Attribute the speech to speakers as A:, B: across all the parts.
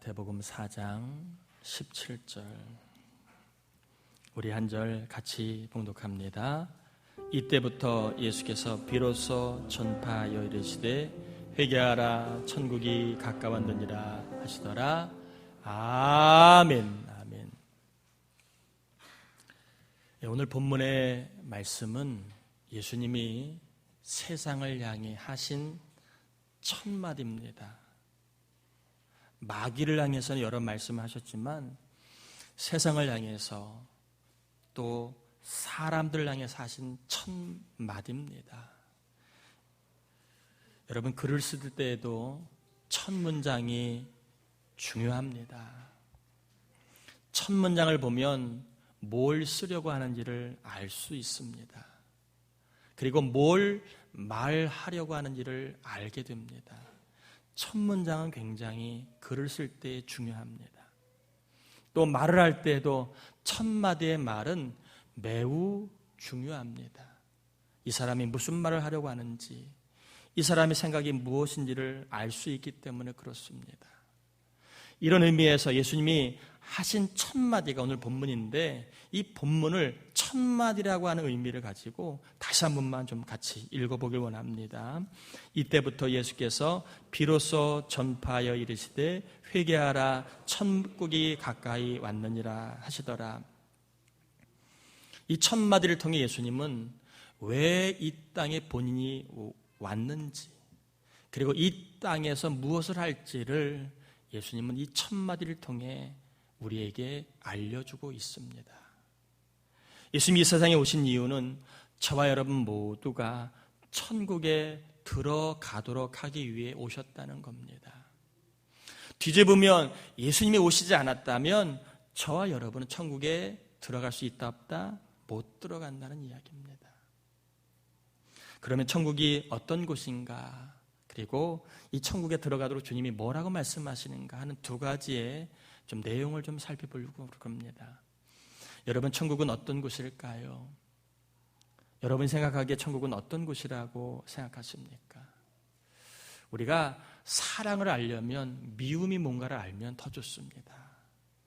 A: 마태복음 4장 17절 우리 한 절 같이 봉독합니다. 이때부터 예수께서 비로소 전파하여 이르시되 회개하라 천국이 가까웠느니라 하시더라. 아멘. 아멘. 오늘 본문의 말씀은 예수님이 세상을 향해 하신 첫 마디입니다. 마귀를 향해서는 여러 말씀을 하셨지만 세상을 향해서 또 사람들을 향해서 하신 첫 마디입니다. 여러분, 글을 쓸 때에도 첫 문장이 중요합니다. 첫 문장을 보면 뭘 쓰려고 하는지를 알 수 있습니다. 그리고 뭘 말하려고 하는지를 알게 됩니다. 첫 문장은 굉장히 글을 쓸 때 중요합니다. 또 말을 할 때도 첫 마디의 말은 매우 중요합니다. 이 사람이 무슨 말을 하려고 하는지, 이 사람의 생각이 무엇인지를 알 수 있기 때문에 그렇습니다. 이런 의미에서 예수님이 하신 첫 마디가 오늘 본문인데, 이 본문을 첫 마디라고 하는 의미를 가지고 다시 한 번만 좀 같이 읽어보길 원합니다. 이때부터 예수께서 비로소 전파하여 이르시되 회개하라 천국이 가까이 왔느니라 하시더라. 이 첫 마디를 통해 예수님은 왜 이 땅에 본인이 왔는지, 그리고 이 땅에서 무엇을 할지를 예수님은 이 첫 마디를 통해 우리에게 알려주고 있습니다. 예수님이 이 세상에 오신 이유는 저와 여러분 모두가 천국에 들어가도록 하기 위해 오셨다는 겁니다. 뒤집으면 예수님이 오시지 않았다면 저와 여러분은 천국에 들어갈 수 있다 없다? 못 들어간다는 이야기입니다. 그러면 천국이 어떤 곳인가, 그리고 이 천국에 들어가도록 주님이 뭐라고 말씀하시는가 하는 두 가지의 좀 내용을 좀 살펴보려고 합니다. 여러분, 천국은 어떤 곳일까요? 여러분이 생각하기에 천국은 어떤 곳이라고 생각하십니까? 우리가 사랑을 알려면 미움이 뭔가를 알면 더 좋습니다.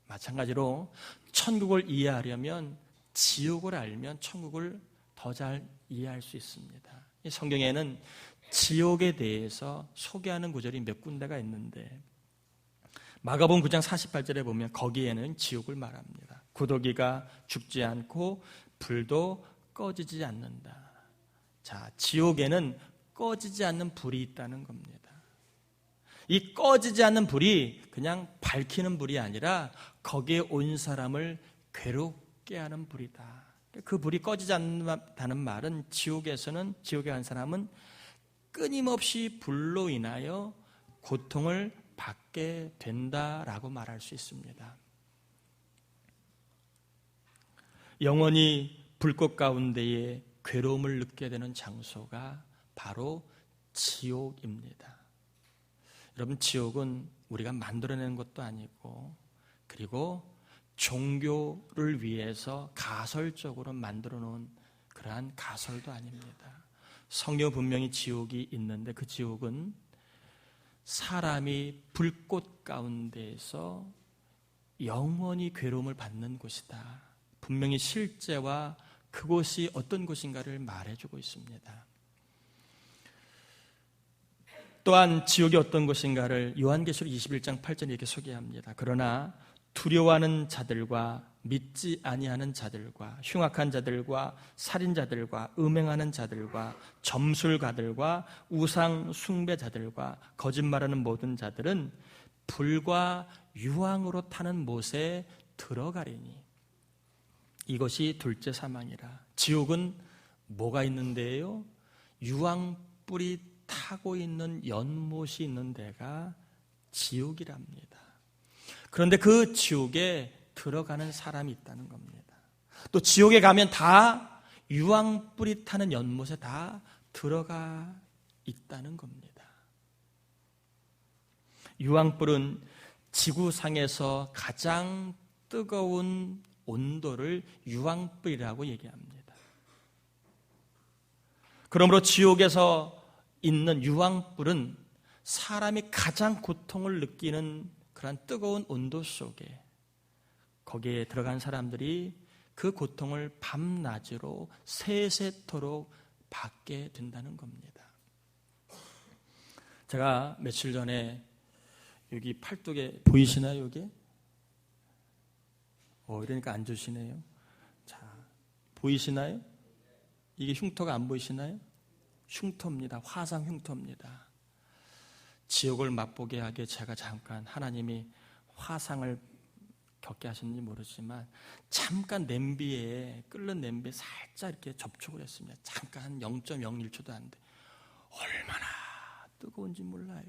A: 마찬가지로 천국을 이해하려면 지옥을 알면 천국을 더 잘 이해할 수 있습니다. 이 성경에는 지옥에 대해서 소개하는 구절이 몇 군데가 있는데, 마가복음 9장 48절에 보면 거기에는 지옥을 말합니다. 구더기가 죽지 않고 불도 꺼지지 않는다. 자, 지옥에는 꺼지지 않는 불이 있다는 겁니다. 이 꺼지지 않는 불이 그냥 밝히는 불이 아니라 거기에 온 사람을 괴롭게 하는 불이다. 그 불이 꺼지지 않는다는 말은 지옥에 간 사람은 끊임없이 불로 인하여 고통을 받게 된다라고 말할 수 있습니다. 영원히 불꽃 가운데에 괴로움을 느끼게 되는 장소가 바로 지옥입니다. 여러분, 지옥은 우리가 만들어내는 것도 아니고, 그리고 종교를 위해서 가설적으로 만들어 놓은 그러한 가설도 아닙니다. 성경 분명히 지옥이 있는데 그 지옥은 사람이 불꽃 가운데에서 영원히 괴로움을 받는 곳이다. 분명히 실제와 그곳이 어떤 곳인가를 말해주고 있습니다. 또한 지옥이 어떤 곳인가를 요한계시록 21장 8절에 이렇게 소개합니다. 그러나 두려워하는 자들과 믿지 아니하는 자들과 흉악한 자들과 살인자들과 음행하는 자들과 점술가들과 우상 숭배자들과 거짓말하는 모든 자들은 불과 유황으로 타는 못에 들어가리니 이것이 둘째 사망이라. 지옥은 뭐가 있는데요? 유황불이 타고 있는 연못이 있는 데가 지옥이랍니다. 그런데 그 지옥에 들어가는 사람이 있다는 겁니다. 또 지옥에 가면 다 유황불이 타는 연못에 다 들어가 있다는 겁니다. 유황불은 지구상에서 가장 뜨거운 온도를 유황불이라고 얘기합니다. 그러므로 지옥에서 있는 유황불은 사람이 가장 고통을 느끼는 그러한 뜨거운 온도 속에 거기에 들어간 사람들이 그 고통을 밤낮으로 세세토록 받게 된다는 겁니다. 제가 며칠 전에 여기 팔뚝에 보이시나요? 여기? 이러니까 안 좋으시네요. 자, 보이시나요? 이게 흉터가 안 보이시나요? 흉터입니다. 화상 흉터입니다. 지옥을 맛보게 하게 제가 잠깐 하나님이 화상을 겪게 하셨는지 모르지만 잠깐 냄비에 끓는 냄비에 살짝 이렇게 접촉을 했습니다. 잠깐 한 0.01초도 안 돼. 얼마나 뜨거운지 몰라요.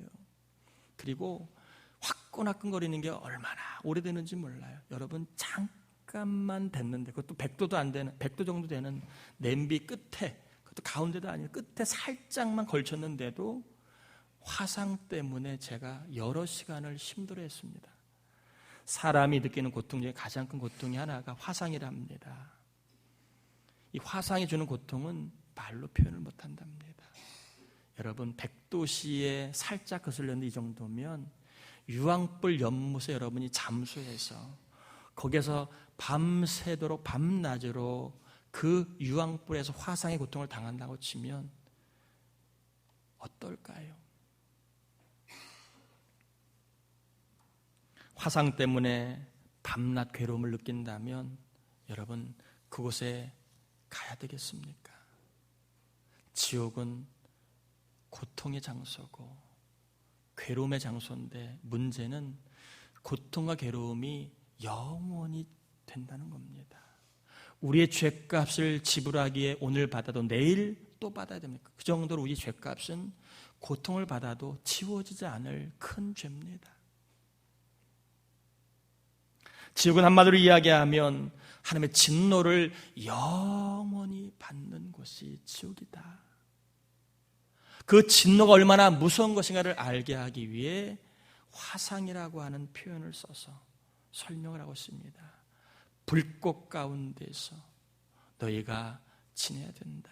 A: 그리고 화끈화끈거리는 게 얼마나 오래되는지 몰라요. 여러분 잠깐만 됐는데 그것도 100도도 안 되는 100도 정도 되는 냄비 끝에 그것도 가운데도 아니고 끝에 살짝만 걸쳤는데도 화상 때문에 제가 여러 시간을 힘들어했습니다. 사람이 느끼는 고통 중에 가장 큰 고통이 하나가 화상이랍니다. 이 화상이 주는 고통은 말로 표현을 못한답니다. 여러분 100도씨에 살짝 거슬렸는데 이 정도면 유황불 연못에 여러분이 잠수해서 거기에서 밤새도록 밤낮으로 그 유황불에서 화상의 고통을 당한다고 치면 어떨까요? 화상 때문에 밤낮 괴로움을 느낀다면 여러분 그곳에 가야 되겠습니까? 지옥은 고통의 장소고 괴로움의 장소인데 문제는 고통과 괴로움이 영원히 된다는 겁니다. 우리의 죄값을 지불하기에 오늘 받아도 내일 또 받아야 됩니다. 그 정도로 우리 죄값은 고통을 받아도 지워지지 않을 큰 죄입니다. 지옥은 한마디로 이야기하면 하나님의 진노를 영원히 받는 곳이 지옥이다. 그 진노가 얼마나 무서운 것인가를 알게 하기 위해 화상이라고 하는 표현을 써서 설명을 하고 있습니다. 불꽃 가운데서 너희가 지내야 된다.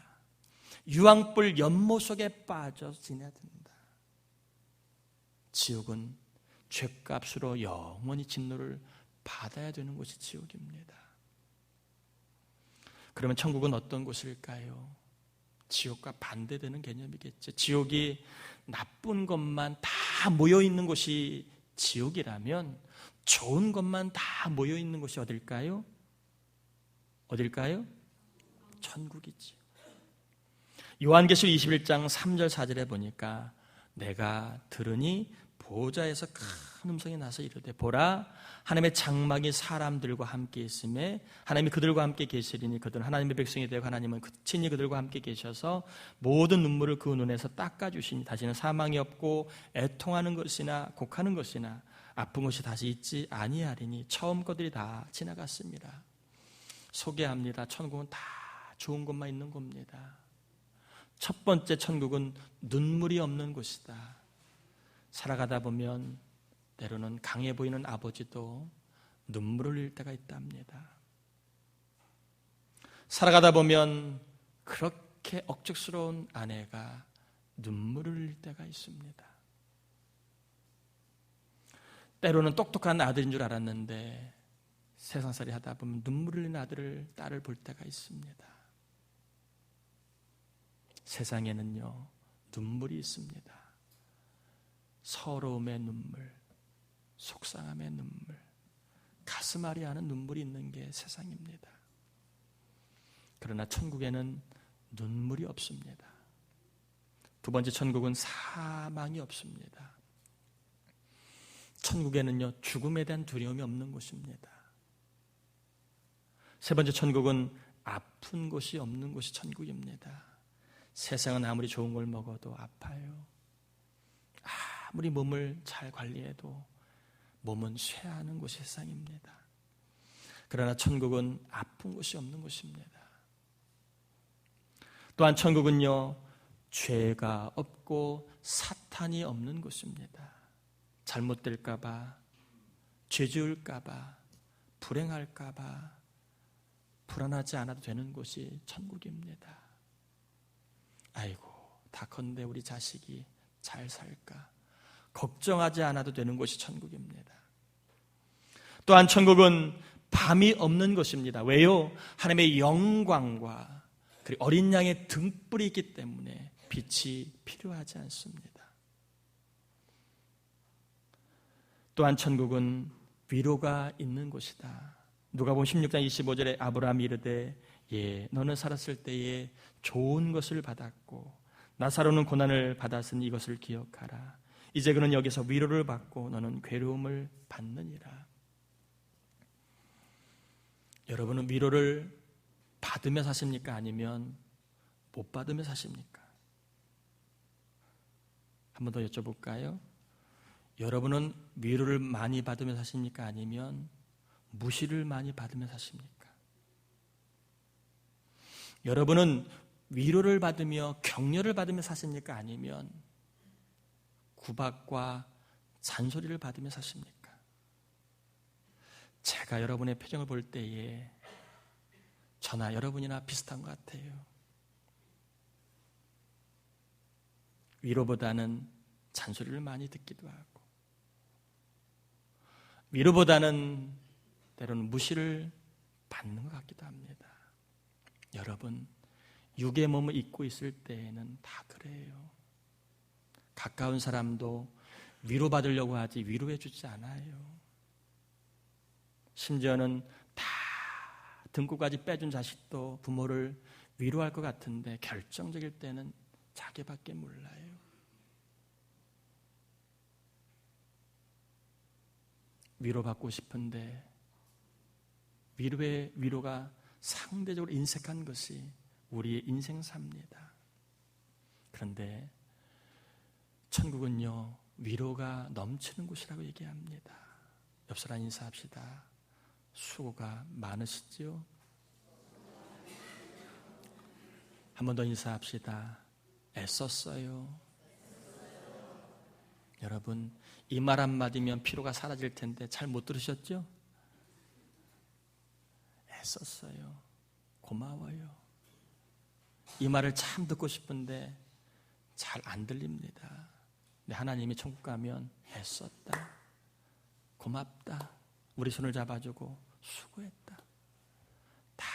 A: 유황불 연못 속에 빠져 지내야 된다. 지옥은 죄값으로 영원히 진노를 받아야 되는 곳이 지옥입니다. 그러면 천국은 어떤 곳일까요? 지옥과 반대되는 개념이겠죠. 지옥이 나쁜 것만 다 모여있는 곳이 지옥이라면 좋은 것만 다 모여있는 곳이 어딜까요? 어딜까요? 천국이지. 요한계시록 21장 3절 4절에 보니까 내가 들으니 보호자에서 큰 음성이 나서 이르되 보라 하나님의 장막이 사람들과 함께 있음에 하나님이 그들과 함께 계시리니 그들은 하나님의 백성이 되고 하나님은 친히 그들과 함께 계셔서 모든 눈물을 그 눈에서 닦아주시니 다시는 사망이 없고 애통하는 것이나 곡하는 것이나 아픈 것이 다시 있지 아니하리니 처음 것들이 다 지나갔습니다. 소개합니다. 천국은 다 좋은 것만 있는 겁니다. 첫 번째 천국은 눈물이 없는 곳이다. 살아가다 보면 때로는 강해 보이는 아버지도 눈물을 흘릴 때가 있답니다. 살아가다 보면 그렇게 억측스러운 아내가 눈물을 흘릴 때가 있습니다. 때로는 똑똑한 아들인 줄 알았는데 세상살이 하다 보면 눈물 흘리는 아들을 딸을 볼 때가 있습니다. 세상에는요 눈물이 있습니다. 서러움의 눈물, 속상함의 눈물, 가슴 아리 하는 눈물이 있는 게 세상입니다. 그러나 천국에는 눈물이 없습니다. 두 번째 천국은 사망이 없습니다. 천국에는요 죽음에 대한 두려움이 없는 곳입니다. 세 번째 천국은 아픈 곳이 없는 곳이 천국입니다. 세상은 아무리 좋은 걸 먹어도 아파요. 아무리 몸을 잘 관리해도 몸은 쇠하는 곳이 세상입니다. 그러나 천국은 아픈 곳이 없는 곳입니다. 또한 천국은요 죄가 없고 사탄이 없는 곳입니다. 잘못될까 봐, 죄 지을까 봐, 불행할까 봐 불안하지 않아도 되는 곳이 천국입니다. 아이고 다컨대 우리 자식이 잘 살까 걱정하지 않아도 되는 곳이 천국입니다. 또한 천국은 밤이 없는 것입니다. 왜요? 하나님의 영광과 그리고 어린 양의 등불이 있기 때문에 빛이 필요하지 않습니다. 또한 천국은 위로가 있는 곳이다. 누가복음 16장 25절에 아브라함이 이르되 너는 살았을 때에 좋은 것을 받았고 나사로는 고난을 받았으니 이것을 기억하라. 이제 그는 여기서 위로를 받고 너는 괴로움을 받느니라. 여러분은 위로를 받으며 사십니까? 아니면 못 받으며 사십니까? 한 번 더 여쭤볼까요? 여러분은 위로를 많이 받으며 사십니까? 아니면 무시를 많이 받으며 사십니까? 여러분은 위로를 받으며 격려를 받으며 사십니까? 아니면 구박과 잔소리를 받으며 사십니까? 제가 여러분의 표정을 볼 때에 저나 여러분이나 비슷한 것 같아요. 위로보다는 잔소리를 많이 듣기도 하고 위로보다는 때로는 무시를 받는 것 같기도 합니다. 여러분, 육의 몸을 입고 있을 때에는 다 그래요. 가까운 사람도 위로받으려고 하지 위로해 주지 않아요. 심지어는 다 등골까지 빼준 자식도 부모를 위로할 것 같은데 결정적일 때는 자기밖에 몰라요. 위로받고 싶은데 위로의 위로가 상대적으로 인색한 것이 우리의 인생사입니다. 그런데 천국은요, 위로가 넘치는 곳이라고 얘기합니다. 옆 사람 인사합시다. 수고가 많으시지요? 한 번 더 인사합시다. 애썼어요. 여러분, 이 말 한마디면 피로가 사라질 텐데 잘 못 들으셨죠? 애썼어요. 고마워요. 이 말을 참 듣고 싶은데 잘 안 들립니다. 근데 하나님이 천국 가면 애썼다. 고맙다. 우리 손을 잡아주고 수고했다. 다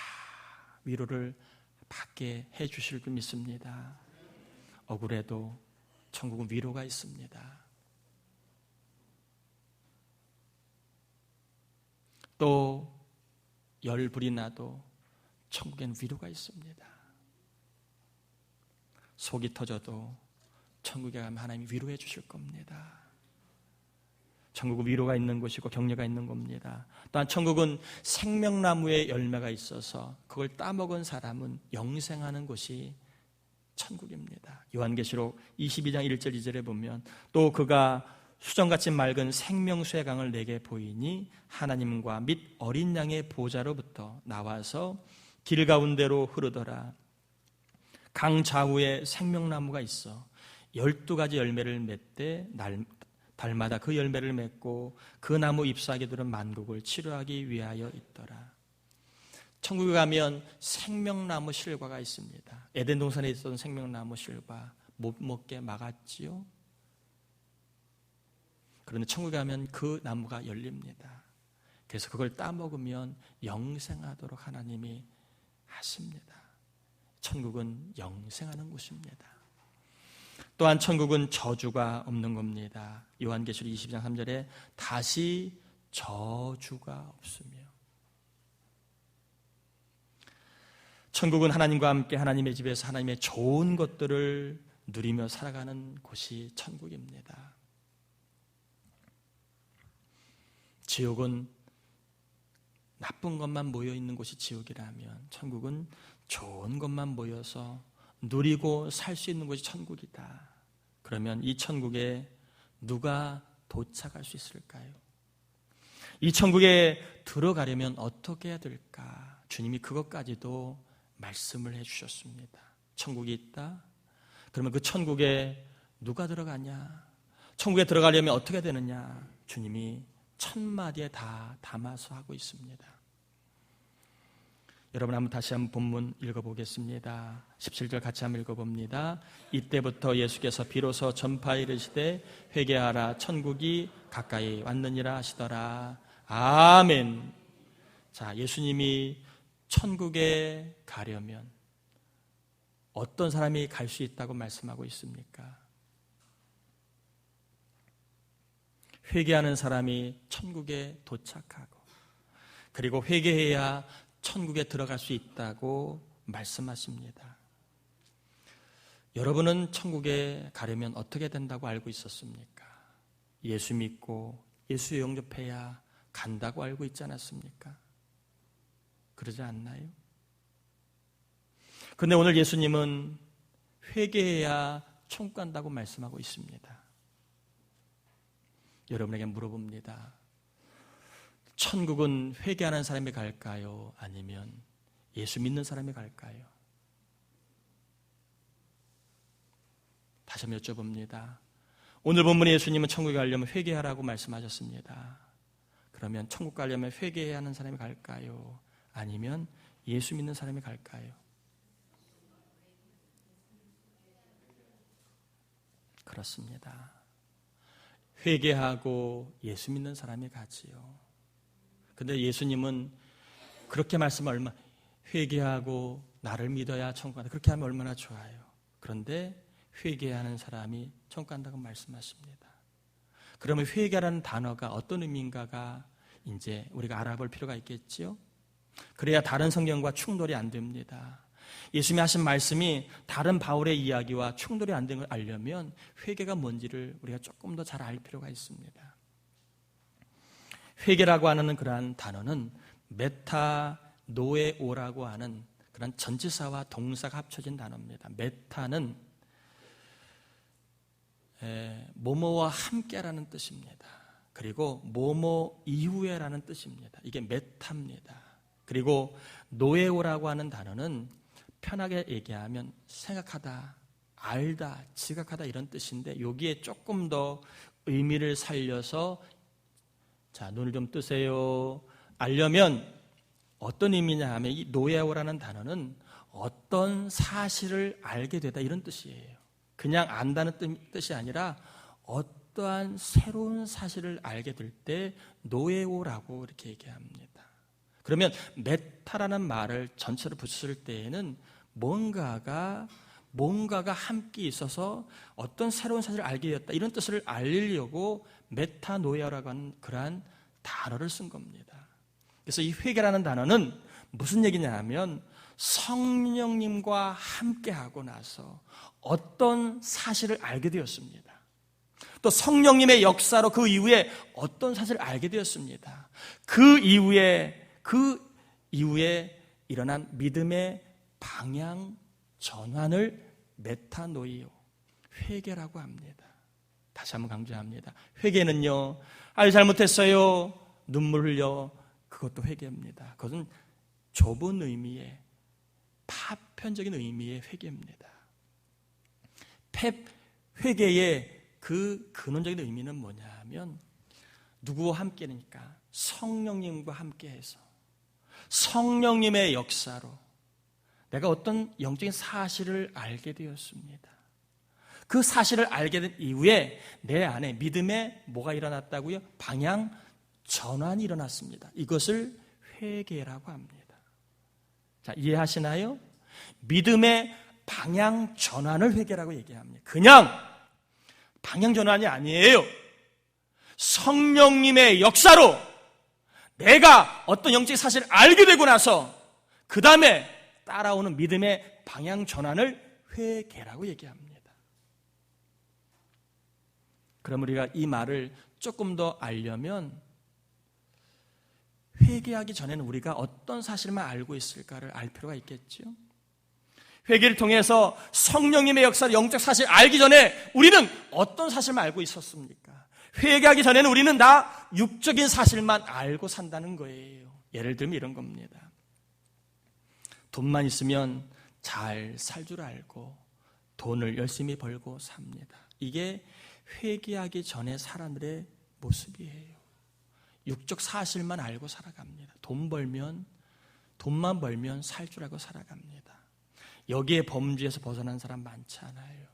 A: 위로를 받게 해주실 줄 믿습니다. 억울해도 천국은 위로가 있습니다. 또 열불이 나도 천국엔 위로가 있습니다. 속이 터져도 천국에 가면 하나님이 위로해 주실 겁니다. 천국은 위로가 있는 곳이고 격려가 있는 겁니다. 또한 천국은 생명나무의 열매가 있어서 그걸 따먹은 사람은 영생하는 곳이 천국입니다. 요한계시록 22장 1절 2절에 보면 또 그가 수정같이 맑은 생명수의 강을 내게 보이니 하나님과 및 어린 양의 보좌로부터 나와서 길 가운데로 흐르더라. 강 좌우에 생명나무가 있어 12가지 열매를 맺되 달마다 그 열매를 맺고 그 나무 잎사귀들은 만국을 치료하기 위하여 있더라. 천국에 가면 생명나무 실과가 있습니다. 에덴 동산에 있었던 생명나무 실과 못 먹게 막았지요. 그런데 천국에 가면 그 나무가 열립니다. 그래서 그걸 따먹으면 영생하도록 하나님이 하십니다. 천국은 영생하는 곳입니다. 또한 천국은 저주가 없는 겁니다. 요한계시록 20장 3절에 다시 저주가 없으며, 천국은 하나님과 함께 하나님의 집에서 하나님의 좋은 것들을 누리며 살아가는 곳이 천국입니다. 지옥은 나쁜 것만 모여있는 곳이 지옥이라면 천국은 좋은 것만 모여서 누리고 살 수 있는 곳이 천국이다. 그러면 이 천국에 누가 도착할 수 있을까요? 이 천국에 들어가려면 어떻게 해야 될까? 주님이 그것까지도 말씀을 해주셨습니다. 천국이 있다? 그러면 그 천국에 누가 들어가냐? 천국에 들어가려면 어떻게 되느냐? 주님이 1000마디에 다 담아서 하고 있습니다. 여러분 한번 다시 한번 본문 읽어보겠습니다. 17절 같이 한번 읽어봅니다. 이때부터 예수께서 비로소 전파에 이르시되 회개하라 천국이 가까이 왔느니라 하시더라. 아멘. 자, 예수님이 천국에 가려면 어떤 사람이 갈 수 있다고 말씀하고 있습니까? 회개하는 사람이 천국에 도착하고 그리고 회개해야 천국에 들어갈 수 있다고 말씀하십니다. 여러분은 천국에 가려면 어떻게 된다고 알고 있었습니까? 예수 믿고 예수에 영접해야 간다고 알고 있지 않았습니까? 그러지 않나요? 그런데 오늘 예수님은 회개해야 천국 간다고 말씀하고 있습니다. 여러분에게 물어봅니다. 천국은 회개하는 사람이 갈까요? 아니면 예수 믿는 사람이 갈까요? 다시 한번 여쭤봅니다. 오늘 본문에 예수님은 천국에 가려면 회개하라고 말씀하셨습니다. 그러면 천국 가려면 회개해야 하는 사람이 갈까요? 아니면 예수 믿는 사람이 갈까요? 그렇습니다. 회개하고 예수 믿는 사람이 가지요. 근데 예수님은 그렇게 말씀을 회개하고 나를 믿어야 천국 간다. 그렇게 하면 얼마나 좋아요. 그런데 회개하는 사람이 천국 간다고 말씀하십니다. 그러면 회개라는 단어가 어떤 의미인가가 이제 우리가 알아볼 필요가 있겠지요. 그래야 다른 성경과 충돌이 안 됩니다. 예수님이 하신 말씀이 다른 바울의 이야기와 충돌이 안 되는 걸 알려면 회개가 뭔지를 우리가 조금 더 잘 알 필요가 있습니다. 회개라고 하는 그러한 단어는 메타노에오라고 하는 그런 전치사와 동사가 합쳐진 단어입니다. 메타는 뭐뭐와 함께라는 뜻입니다. 그리고 뭐뭐 이후에라는 뜻입니다. 이게 메타입니다. 그리고 노에오라고 하는 단어는 편하게 얘기하면 생각하다, 알다, 지각하다 이런 뜻인데 여기에 조금 더 의미를 살려서 자, 눈을 좀 뜨세요. 알려면 어떤 의미냐 하면 이 노에오라는 단어는 어떤 사실을 알게 되다 이런 뜻이에요. 그냥 안다는 뜻이 아니라 어떠한 새로운 사실을 알게 될 때 노에오라고 이렇게 얘기합니다. 그러면 메타라는 말을 전체로 붙였을 때에는 뭔가가 함께 있어서 어떤 새로운 사실을 알게 되었다 이런 뜻을 알리려고 메타노이아라고 하는 그러한 단어를 쓴 겁니다. 그래서 이 회개라는 단어는 무슨 얘기냐 하면 성령님과 함께하고 나서 어떤 사실을 알게 되었습니다. 또 성령님의 역사로 그 이후에 어떤 사실을 알게 되었습니다. 그 이후에 일어난 믿음의 방향 전환을 메타노이오, 회개라고 합니다. 다시 한번 강조합니다. 회개는요, 잘못했어요, 눈물 흘려, 그것도 회개입니다. 그것은 좁은 의미의, 파편적인 의미의 회개입니다. 회개의 그 근원적인 의미는 뭐냐 하면 누구와 함께니까 성령님과 함께해서 성령님의 역사로 내가 어떤 영적인 사실을 알게 되었습니다. 그 사실을 알게 된 이후에 내 안에 믿음에 뭐가 일어났다고요? 방향 전환이 일어났습니다. 이것을 회개라고 합니다. 자, 이해하시나요? 믿음의 방향 전환을 회개라고 얘기합니다. 그냥 방향 전환이 아니에요. 성령님의 역사로 내가 어떤 영적인 사실을 알게 되고 나서 그 다음에 따라오는 믿음의 방향 전환을 회개라고 얘기합니다. 그럼 우리가 이 말을 조금 더 알려면 회개하기 전에는 우리가 어떤 사실만 알고 있을까를 알 필요가 있겠죠. 회개를 통해서 성령님의 역사를 영적 사실을 알기 전에 우리는 어떤 사실만 알고 있었습니까? 회개하기 전에는 우리는 다 육적인 사실만 알고 산다는 거예요. 예를 들면 이런 겁니다. 돈만 있으면 잘 살 줄 알고 돈을 열심히 벌고 삽니다. 이게 회개하기 전에 사람들의 모습이에요. 육적 사실만 알고 살아갑니다. 돈만 벌면 살 줄 알고 살아갑니다. 여기에 범주에서 벗어난 사람 많지 않아요.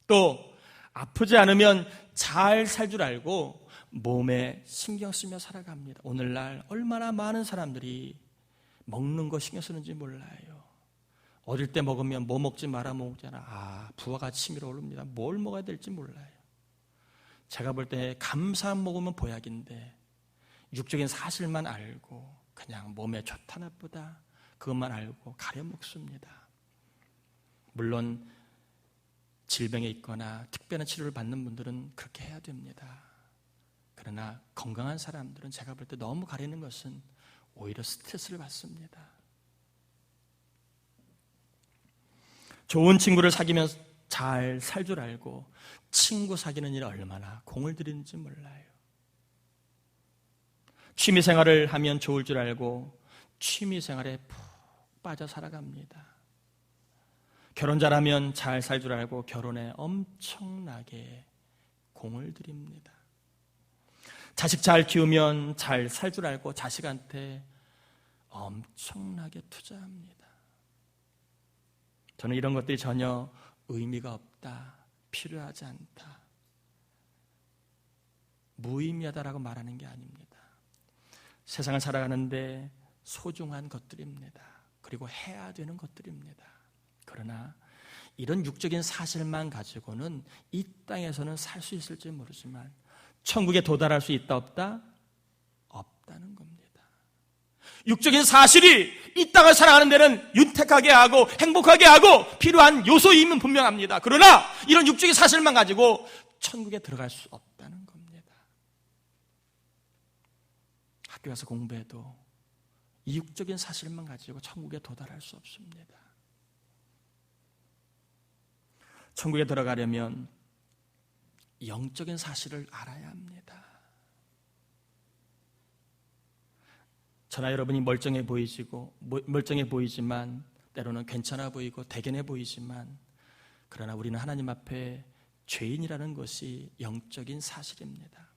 A: 또 아프지 않으면 잘 살 줄 알고 몸에 신경 쓰며 살아갑니다. 오늘날 얼마나 많은 사람들이 먹는 거 신경 쓰는지 몰라요. 어릴 때 먹으면 뭐 먹지 마라 먹잖아. 부하가 치밀어 오릅니다. 뭘 먹어야 될지 몰라요. 제가 볼 때 감사 먹으면 보약인데 육적인 사실만 알고 그냥 몸에 좋다 나쁘다 그것만 알고 가려 먹습니다. 물론 질병에 있거나 특별한 치료를 받는 분들은 그렇게 해야 됩니다. 그러나 건강한 사람들은 제가 볼 때 너무 가리는 것은 오히려 스트레스를 받습니다. 좋은 친구를 사귀면 잘 살 줄 알고 친구 사귀는 일에 얼마나 공을 들이는지 몰라요. 취미생활을 하면 좋을 줄 알고 취미생활에 푹 빠져 살아갑니다. 결혼 잘하면 잘 살 줄 알고 결혼에 엄청나게 공을 들입니다. 자식 잘 키우면 잘 살 줄 알고 자식한테 엄청나게 투자합니다. 저는 이런 것들이 전혀 의미가 없다, 필요하지 않다, 무의미하다라고 말하는 게 아닙니다. 세상을 살아가는데 소중한 것들입니다. 그리고 해야 되는 것들입니다. 그러나 이런 육적인 사실만 가지고는 이 땅에서는 살 수 있을지 모르지만 천국에 도달할 수 있다 없다? 없다는 겁니다. 육적인 사실이 이 땅을 살아가는 데는 윤택하게 하고 행복하게 하고 필요한 요소임은 분명합니다. 그러나 이런 육적인 사실만 가지고 천국에 들어갈 수 없다는 겁니다. 학교 가서 공부해도 이 육적인 사실만 가지고 천국에 도달할 수 없습니다. 천국에 들어가려면 영적인 사실을 알아야 합니다. 저나 여러분이 멀쩡해 보이지만 때로는 괜찮아 보이고 대견해 보이지만 그러나 우리는 하나님 앞에 죄인이라는 것이 영적인 사실입니다.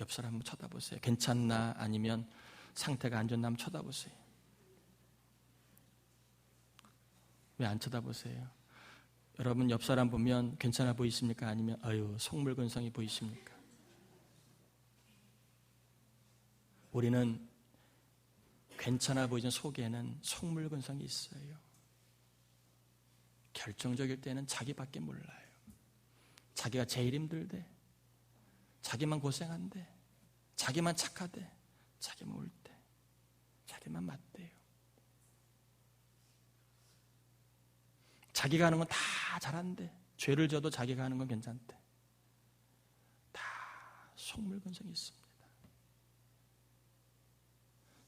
A: 옆 사람 한번 쳐다보세요. 괜찮나 아니면 상태가 안 좋나 한번 쳐다보세요. 왜 안 쳐다보세요? 여러분 옆 사람 보면 괜찮아 보이십니까? 아니면 속물건성이 보이십니까? 우리는 괜찮아 보이는 속에는 속물건성이 있어요. 결정적일 때는 자기밖에 몰라요. 자기가 제일 힘들대, 자기만 고생한대, 자기만 착하대, 자기만 옳대, 자기만 맞대요. 자기가 하는 건 다 잘한대, 죄를 져도 자기가 하는 건 괜찮대. 다 속물건성이 있습니다.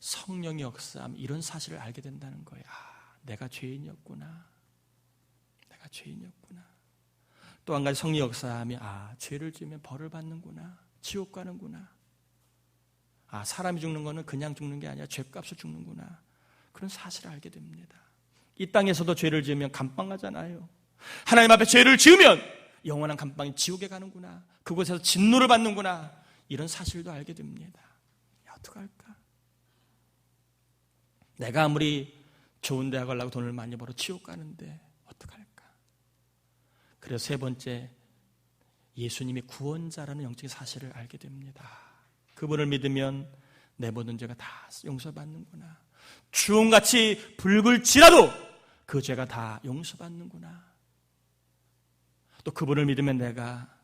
A: 성령의 역사함, 이런 사실을 알게 된다는 거예요. 내가 죄인이었구나. 내가 죄인이었구나. 또 한 가지 성령의 역사함이 죄를 지으면 벌을 받는구나. 지옥 가는구나. 사람이 죽는 거는 그냥 죽는 게 아니라 죄값을 죽는구나. 그런 사실을 알게 됩니다. 이 땅에서도 죄를 지으면 감방 가잖아요. 하나님 앞에 죄를 지으면 영원한 감방이 지옥에 가는구나. 그곳에서 진노를 받는구나. 이런 사실도 알게 됩니다. 어떡할까? 내가 아무리 좋은 대학 가려고 돈을 많이 벌어 지옥 가는데 어떡할까? 그래서 세 번째, 예수님이 구원자라는 영적인 사실을 알게 됩니다. 그분을 믿으면 내 모든 죄가 다 용서받는구나. 주홍같이 붉을지라도 그 죄가 다 용서받는구나. 또 그분을 믿으면 내가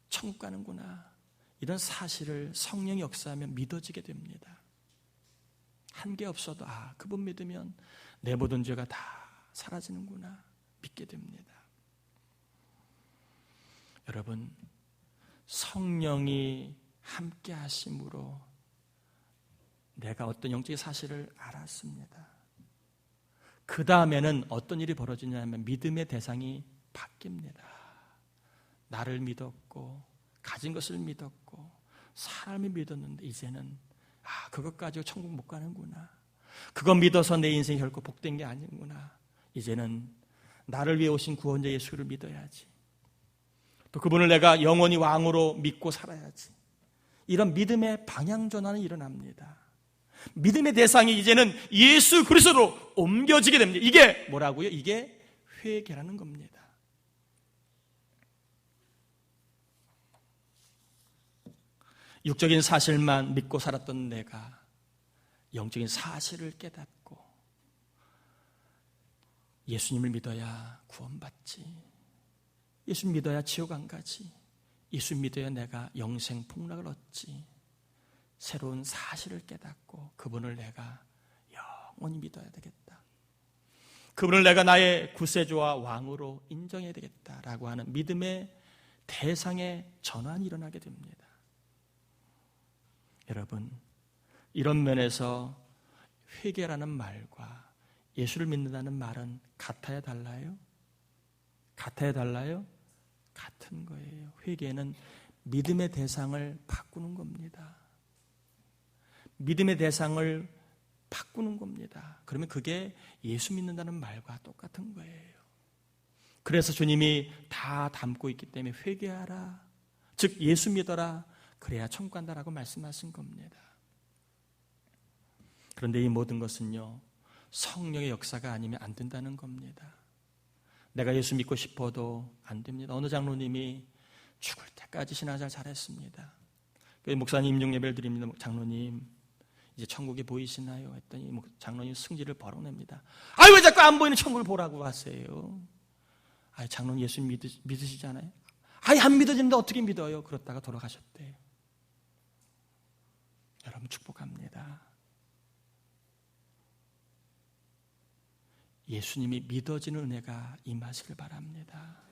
A: 천국 가는구나. 이런 사실을 성령이 역사하면 믿어지게 됩니다. 한 게 없어도 그분 믿으면 내 모든 죄가 다 사라지는구나 믿게 됩니다. 여러분, 성령이 함께 하심으로 내가 어떤 영적인 사실을 알았습니다. 그 다음에는 어떤 일이 벌어지냐면 믿음의 대상이 바뀝니다. 나를 믿었고 가진 것을 믿었고 사람을 믿었는데 이제는 그것 가지고 천국 못 가는구나. 그거 믿어서 내 인생이 결코 복된 게 아니구나. 이제는 나를 위해 오신 구원자 예수를 믿어야지. 또 그분을 내가 영원히 왕으로 믿고 살아야지. 이런 믿음의 방향 전환이 일어납니다. 믿음의 대상이 이제는 예수 그리스도로 옮겨지게 됩니다. 이게 뭐라고요? 이게 회개라는 겁니다. 육적인 사실만 믿고 살았던 내가 영적인 사실을 깨닫고 예수님을 믿어야 구원받지, 예수 믿어야 지옥 안 가지, 예수 믿어야 내가 영생 풍락을 얻지, 새로운 사실을 깨닫고 그분을 내가 영원히 믿어야 되겠다, 그분을 내가 나의 구세주와 왕으로 인정해야 되겠다라고 하는 믿음의 대상의 전환이 일어나게 됩니다. 여러분, 이런 면에서 회개라는 말과 예수를 믿는다는 말은 같아야 달라요? 같아야 달라요? 같은 거예요. 회개는 믿음의 대상을 바꾸는 겁니다. 믿음의 대상을 바꾸는 겁니다. 그러면 그게 예수 믿는다는 말과 똑같은 거예요. 그래서 주님이 다 담고 있기 때문에 회개하라, 즉 예수 믿어라, 그래야 천국 간다라고 말씀하신 겁니다. 그런데 이 모든 것은요, 성령의 역사가 아니면 안 된다는 겁니다. 내가 예수 믿고 싶어도 안 됩니다. 어느 장로님이 죽을 때까지 신앙생활 잘했습니다. 목사님 임종 예배를 드립니다. 장로님, 이제 천국이 보이시나요? 했더니 장로님 승질을 벌어냅니다. 왜 자꾸 안 보이는 천국을 보라고 하세요? 장로님 예수 믿으시잖아요. 안 믿어지는데 어떻게 믿어요? 그러다가 돌아가셨대요. 여러분, 축복합니다. 예수님이 믿어지는 은혜가 임하시길 바랍니다.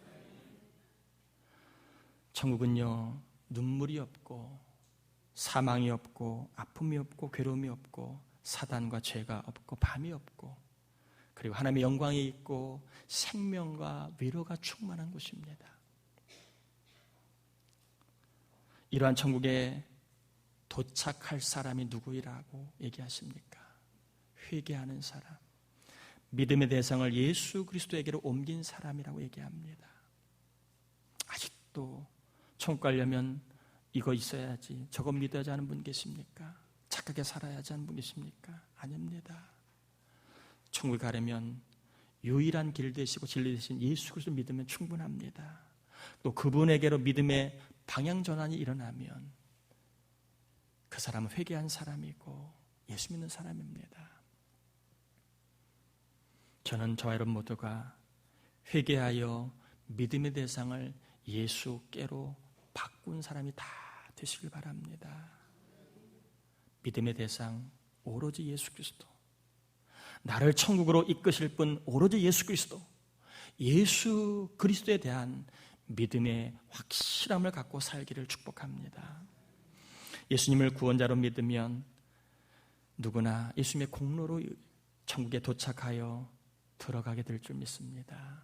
A: 천국은요, 눈물이 없고 사망이 없고 아픔이 없고 괴로움이 없고 사단과 죄가 없고 밤이 없고, 그리고 하나님의 영광이 있고 생명과 위로가 충만한 곳입니다. 이러한 천국에 도착할 사람이 누구이라고 얘기하십니까? 회개하는 사람, 믿음의 대상을 예수 그리스도에게로 옮긴 사람이라고 얘기합니다. 아직도 천국 가려면 이거 있어야지, 저거 믿어야지 하는 분 계십니까? 착하게 살아야지 하는 분 계십니까? 아닙니다. 천국에 가려면 유일한 길 되시고 진리 되신 예수 그리스도 믿으면 충분합니다. 또 그분에게로 믿음의 방향 전환이 일어나면 그 사람은 회개한 사람이고 예수 믿는 사람입니다. 저는 저와 여러분 모두가 회개하여 믿음의 대상을 예수께로 바꾼 사람이 다 되시길 바랍니다. 믿음의 대상 오로지 예수 그리스도, 나를 천국으로 이끄실 분 오로지 예수 그리스도, 예수 그리스도에 대한 믿음의 확실함을 갖고 살기를 축복합니다. 예수님을 구원자로 믿으면 누구나 예수님의 공로로 천국에 도착하여 들어가게 될 줄 믿습니다.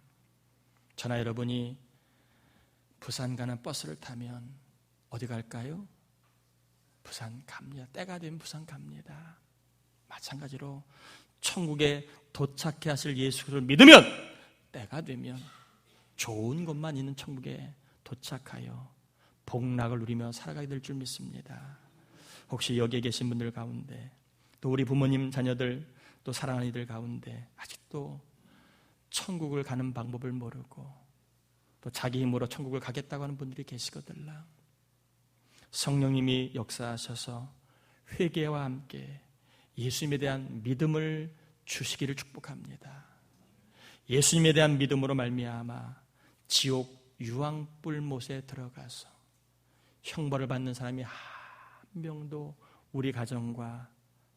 A: 저나 여러분이 부산 가는 버스를 타면 어디 갈까요? 부산 갑니다. 때가 되면 부산 갑니다. 마찬가지로 천국에 도착해 하실 예수 그리스도를 믿으면 때가 되면 좋은 것만 있는 천국에 도착하여 복락을 누리며 살아가게 될 줄 믿습니다. 혹시 여기에 계신 분들 가운데, 또 우리 부모님 자녀들, 또 사랑하는 이들 가운데 아직도 천국을 가는 방법을 모르고 또 자기 힘으로 천국을 가겠다고 하는 분들이 계시거들라. 성령님이 역사하셔서 회개와 함께 예수님에 대한 믿음을 주시기를 축복합니다. 예수님에 대한 믿음으로 말미암아 지옥 유황불 못에 들어가서 형벌을 받는 사람이 한 명도 우리 가정과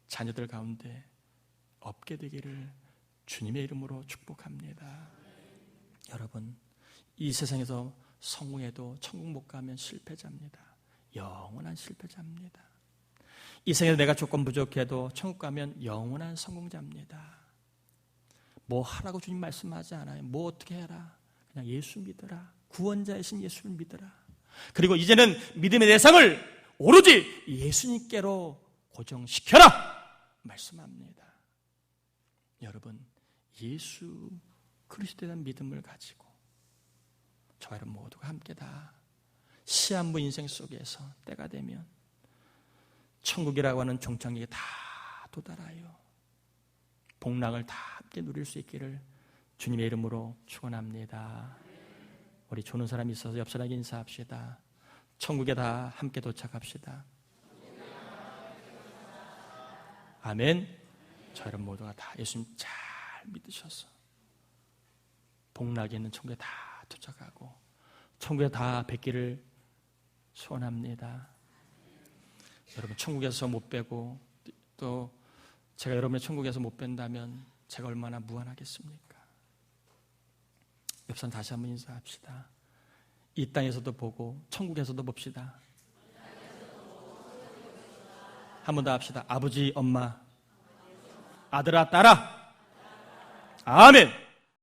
A: 자녀들 가운데 없게 되기를 주님의 이름으로 축복합니다. 여러분, 이 세상에서 성공해도 천국 못 가면 실패자입니다. 영원한 실패자입니다. 이 세상에서 내가 조금 부족해도 천국 가면 영원한 성공자입니다. 뭐 하라고 주님 말씀하지 않아요. 뭐 어떻게 해라. 그냥 예수 믿어라. 구원자이신 예수를 믿어라. 그리고 이제는 믿음의 대상을 오로지 예수님께로 고정시켜라 말씀합니다. 여러분, 예수 그리스도에 대한 믿음을 가지고 저와 여러분 모두가 함께 다 시한부 인생 속에서 때가 되면 천국이라고 하는 종착역에 다 도달하여 복락을 다 함께 누릴 수 있기를 주님의 이름으로 축원합니다. 우리 조는 사람이 있어서 옆 사람에게 인사합시다. 천국에 다 함께 도착합시다. 아멘. 저 여러분 모두가 다 예수님 잘 믿으셔서 복락에 있는 천국에 다 도착하고 천국에 다 뵙기를 소원합니다. 여러분 천국에서 못 뵈고 또 제가 여러분의 천국에서 못 뵌다면 제가 얼마나 무한하겠습니까? 옆 사람 다시 한번 인사합시다. 이 땅에서도 보고 천국에서도 봅시다. 한 번 더 합시다. 아버지, 엄마, 아들아, 딸아. 아멘.